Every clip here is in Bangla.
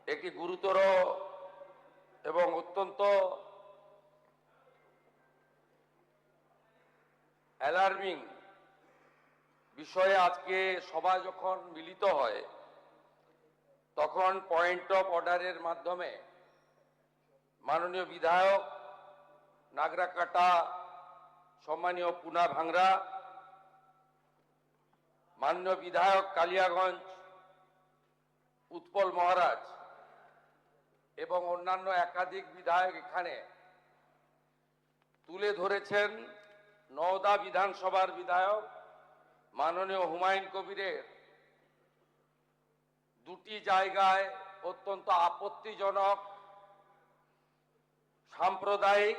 একটি গুরুতর এবং অত্যন্ত অ্যালার্মিং বিষয়ে আজকে সবাই যখন মিলিত হয় তখন পয়েন্ট অফ অর্ডারের মাধ্যমে মাননীয় বিধায়ক নাগরাকাটা, সম্মানীয় পুনা ভাংরা, মাননীয় বিধায়ক কালিয়াগঞ্জ উৎপল মহারাজ এবং অন্যান্য একাধিক বিধায়ক এখানে তুলে ধরেছেন নওদা বিধানসভার বিধায়ক মাননীয় হুমায়ুন কবিরের দুটি জায়গায় অত্যন্ত আপত্তিজনক সাম্প্রদায়িক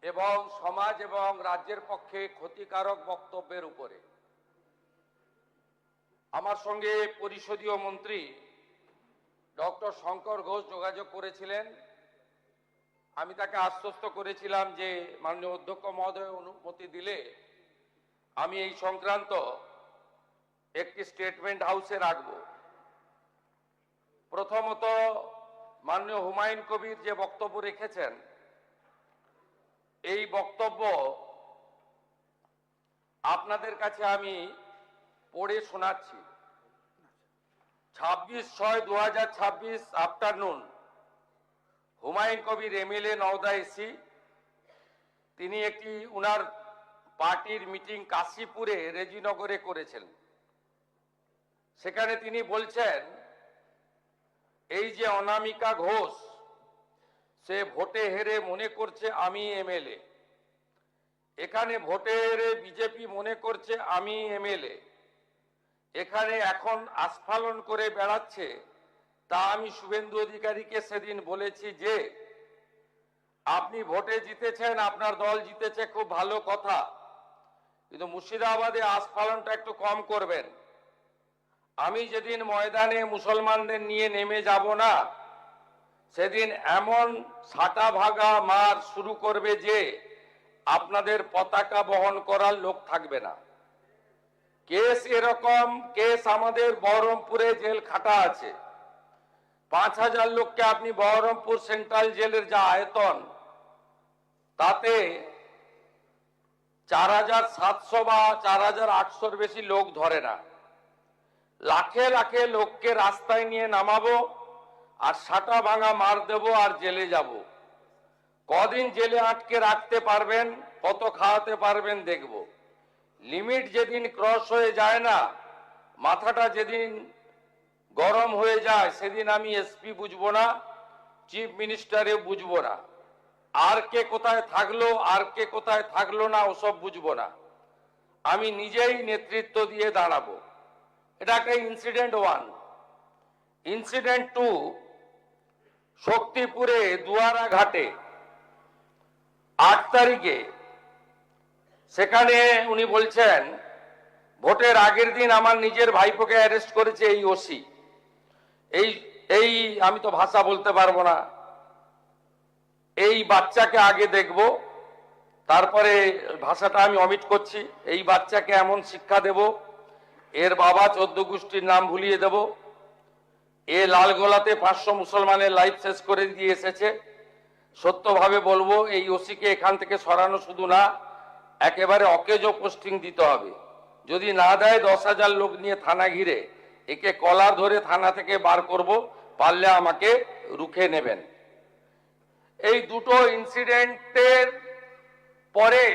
এবং সমাজ এবং রাজ্যের পক্ষে ক্ষতিকারক বক্তব্যের উপরে। আমার সঙ্গে পরিষদীয় মন্ত্রী ডক্টর শঙ্কর ঘোষ যোগাযোগ করেছিলেন। আমি তাকে আশ্বস্ত করেছিলাম যে মাননীয় অধ্যক্ষ মহোদয় অনুমতি দিলে আমি এই সংক্রান্ত একটি স্টেটমেন্ট হাউসে রাখব। প্রথমত, মাননীয় হুমায়ুন কবির যে বক্তব্য রেখেছেন, এই বক্তব্য আপনাদের কাছে আমি পড়ে শোনাচ্ছি। 26/6/2026 afternoon, Humayun Kabir MLA Nowda AC, তিনি একটি উনার পার্টির মিটিং কাশীপুরে রেজিনগরে করেছেন। সেখানে তিনি বলছেন, এই যে অনামিকা ঘোষ, সে ভোটে হেরে মনে করছে আমি এমএলএ, এখানে ভোটে হেরে বিজেপি মনে করছে আমি এমএলএ, এখানে এখন আস্ফালন করে বেড়াচ্ছে। তা আমি শুভেন্দু অধিকারীকে সেদিন বলেছি যে আপনি ভোটে জিতেছেন, আপনার দল জিতেছে, খুব ভালো কথা, কিন্তু মুর্শিদাবাদে আস্ফালনটা একটু কম করবেন। আমি যেদিন ময়দানে মুসলমানদের নিয়ে নেমে যাব না, সেদিন এমন ছাটা ভাগা মার শুরু করবে যে আপনাদের পতাকা বহন করার লোক থাকবে না। কেস এরকম, কেস আমাদের বহরমপুরে জেল খাটা আছে। 5000 লোককে আপনি বহরমপুর সেন্ট্রাল জেলের যা আয়তন, তাতে 4700 বা 4800-র বেশি লোক ধরে না। লাখে লাখে লোককে রাস্তায় নিয়ে নামাবো আর সাটা ভাঙা মার দেব আর জেলে যাব। কদিন জেলে আটকে রাখতে পারবেন, কত খাওয়াতে পারবেন দেখব। লিমিট যেদিন ক্রস হয়ে যায় না, মাথাটা যেদিন গরম হয়ে যায়, সেদিন আমি এসপি বুঝবো না, চিফ মিনিস্টারে বুঝবো না, আর কে কোথায় থাকলো আর কে কোথায় থাকলো না ওসব বুঝবো না। আমি নিজেই নেতৃত্ব দিয়ে দাঁড়াবো। এটা একটা ইনসিডেন্ট 1। ইনসিডেন্ট 2, শক্তিপুরে দুয়ারা ঘাটে 8 তারিখে, সেখানে উনি বলছেন ভোটের আগের দিন আমার নিজের ভাইপোকে অ্যারেস্ট করেছে এই ওসি। এই আমি তো ভাষা বলতে পারবো না। এই বাচ্চাকে আগে দেখব, তারপরে ভাষাটা আমি অমিট করছি। এই বাচ্চাকে এমন শিক্ষা দেব, এর বাবা 14 গোষ্ঠীর নাম ভুলিয়ে দেব। এ লালগোলাতে 500 মুসলমানের লাইফ শেষ করে দিয়ে এসেছে। সত্যভাবে বলবো, এই ওসিকে এখান থেকে সরানো শুধু না, একেবারে অকেজো পোস্টিং দিতে হবে। যদি না দেয় 10,000 লোক নিয়ে থানা ঘিরে একে কলার ধরে থানা থেকে বার করব, পারলে আমাকে রুখে নেবেন। এই দুটো ইনসিডেন্টের পরে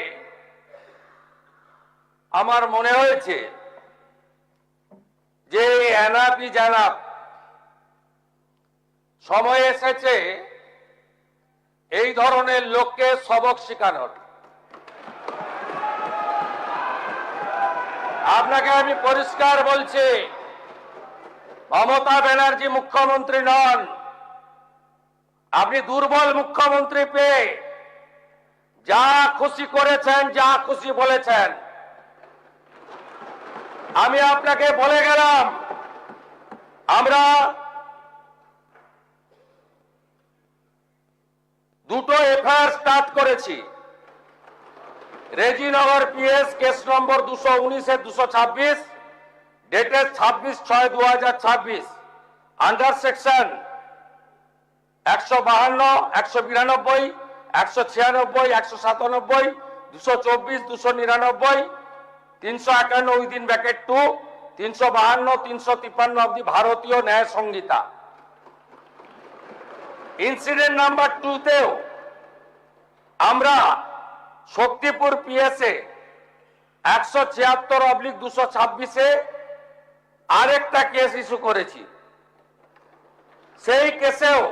আমার মনে হয়েছে যে এনাফি জানাব, সময় এসেছে এই ধরনের লোককে সবক শেখানোর। আপনাকে আমি পরিষ্কার বলছি, মমতা ব্যানার্জি মুখ্যমন্ত্রী নন। আপনি দুর্বল মুখ্যমন্ত্রী পেয়ে যা খুশি করেছেন, যা খুশি বলেছেন। আমি আপনাকে বলে গেলাম, আমরা দুটো এফআইআর স্টার্ট করেছি। Rejinagar PS case number 219-226, dated 26/6/2026, under section 152, 192, 196, 197, 224, 299, 351 within bracket 2, 352, 353 of the ভারতীয় ন্যায় সংহিতা। ইনসিডেন্ট নাম্বার 2 তেও আমরা শক্তিপুর পিএসএ 176/226 আরেকটা কেস ইস্যু করেছি। সেই কেসেও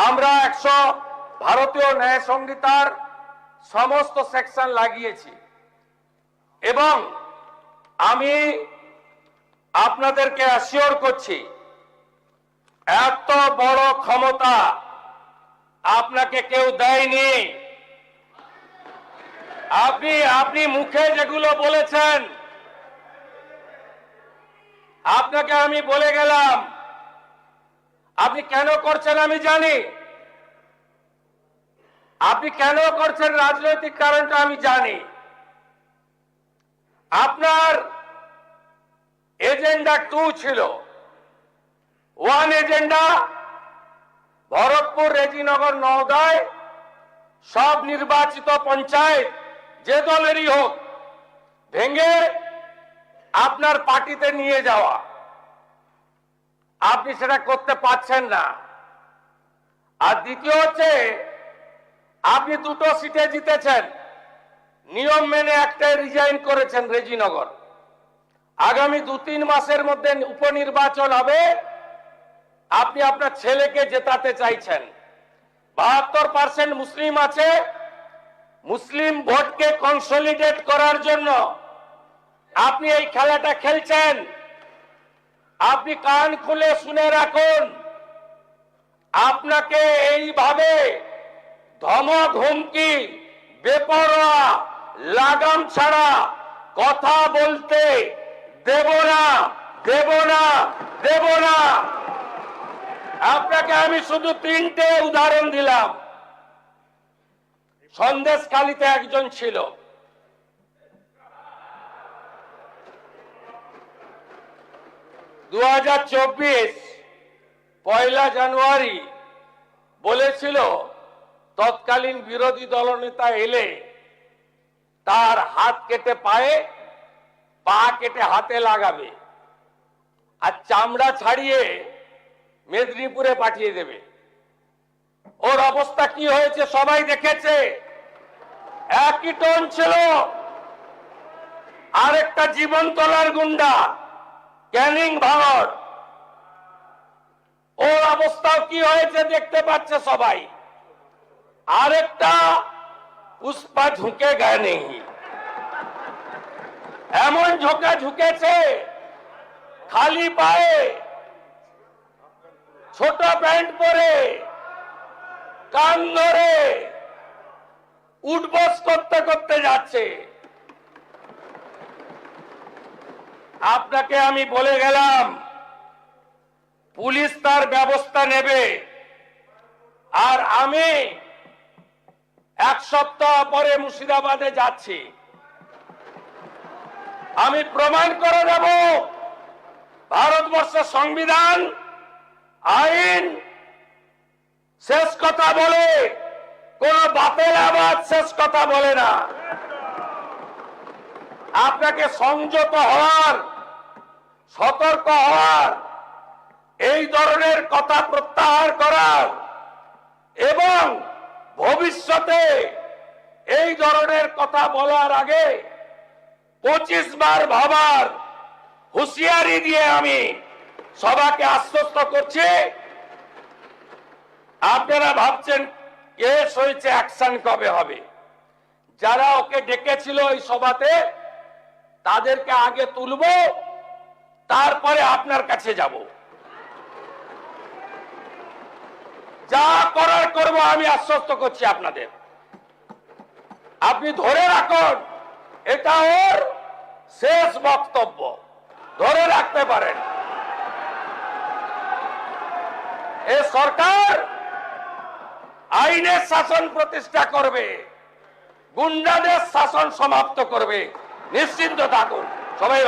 আমরা ভারতীয় ন্যায় সংহিতার সমস্ত সেকশন লাগিয়েছি এবং আমি আপনাদেরকে অ্যাসিওর করছি এত বড় ক্ষমতা আপনাকে কেউ দেয়নি। আপনি মুখে যেগুলো বলেছেন, আপনাকে আমি বলে গেলাম, আপনি কেন করছেন আমি জানি, আপনি কেন করছেন রাজনৈতিক কারণটা আমি জানি। আপনার এজেন্ডা 2 ছিল। 1 এজেন্ডা ভরতপুর, রেজিনগর, নওদায় সব নির্বাচিত পঞ্চায়েত যে দলেরই হোক ভেঙে আপনার পার্টিতে নিয়ে যাওয়া। আপনি সেটা করতে পারছেন না। আর দ্বিতীয় হচ্ছে আপনি 2টো সিটে জিতেছেন, নিয়ম মেনে একটাই রিজাইন করেছেন রেজিনগর। আগামী 2-3 মাসের মধ্যে উপনির্বাচন হবে, আপনি আপনার ছেলেকে জেতাতে চাইছেন। 72% মুসলিম আছে, মুসলিম ভোটকে কনসলিডেট করার জন্য আপনি এই খেলাটা খেলছেন। আপনি কান খুলে শুনে রাখুন, আপনাকে এইভাবে ধমক হুমকি বেপরোয়া লাগাম ছাড়া কথা বলতে দেব না, দেব না, দেব না। আপনাকে আমি শুধু 3টে উদাহরণ দিলাম। সন্দেশখালীতে একজন ছিল, পয়লা জানুয়ারি বলেছিল তৎকালীন বিরোধী দলনেতা এলে তার হাত কেটে পায়ে, পা কেটে হাতে লাগাবে আর চামড়া ছাড়িয়ে মেদিনীপুরে পাঠিয়ে দেবে। ওর অবস্থা কি হয়েছে সবাই দেখেছে। একই টোন ছিল। আরেকটা জীবনতলার গুন্ডা ক্যানিং ভাঙর, ওর অবস্থাও কি হয়েছে দেখতে পাচ্ছে সবাই। আরেকটা পুষ্পা ঝুঁকে গায়ে নেই, এমন ঝোঁকা ঝুঁকেছে খালি পায়ে, ছোট প্যান্ট পরে, কান ধরে উঠবস করতে করতে যাচ্ছে। আপনাকে আমি বলে গেলাম পুলিশ তার ব্যবস্থা নেবে। আর আমি 1 সপ্তাহ পরে মুর্শিদাবাদে যাচ্ছি। আমি প্রমাণ করে দেব ভারতবর্ষের সংবিধান, আইন শেষ কথা বলে, কোন বাতেল আবাদ শেষ কথা বলে না। আপনাকে সংযত হওয়ার, সতর্ক হওয়ার, এই ধরনের কথা প্রত্যাহার করার এবং ভবিষ্যতে এই ধরনের কথা বলার আগে 25 বার ভাবার হুঁশিয়ারি দিয়ে আমি সবাকে আশ্বস্ত করছি। আপনারা ভাবছেন কেস হয়েছে, অ্যাকশন কবে হবে? যারা ওকে ডেকেছিল এই সভাতে তাদেরকে আগে তুলব, তারপরে আপনার কাছে যাব। যা করার করব, আমি আশ্বস্ত করছি আপনাদের। আপনি ধরে রাখুন, এটা ওর শেষ বক্তব্য, ধরে রাখতে পারেন। এ সরকার আইনের শাসন প্রতিষ্ঠা করবে, গুন্ডাদের শাসন সমাপ্ত করবে, নিশ্চিন্ত থাকুন সবাই।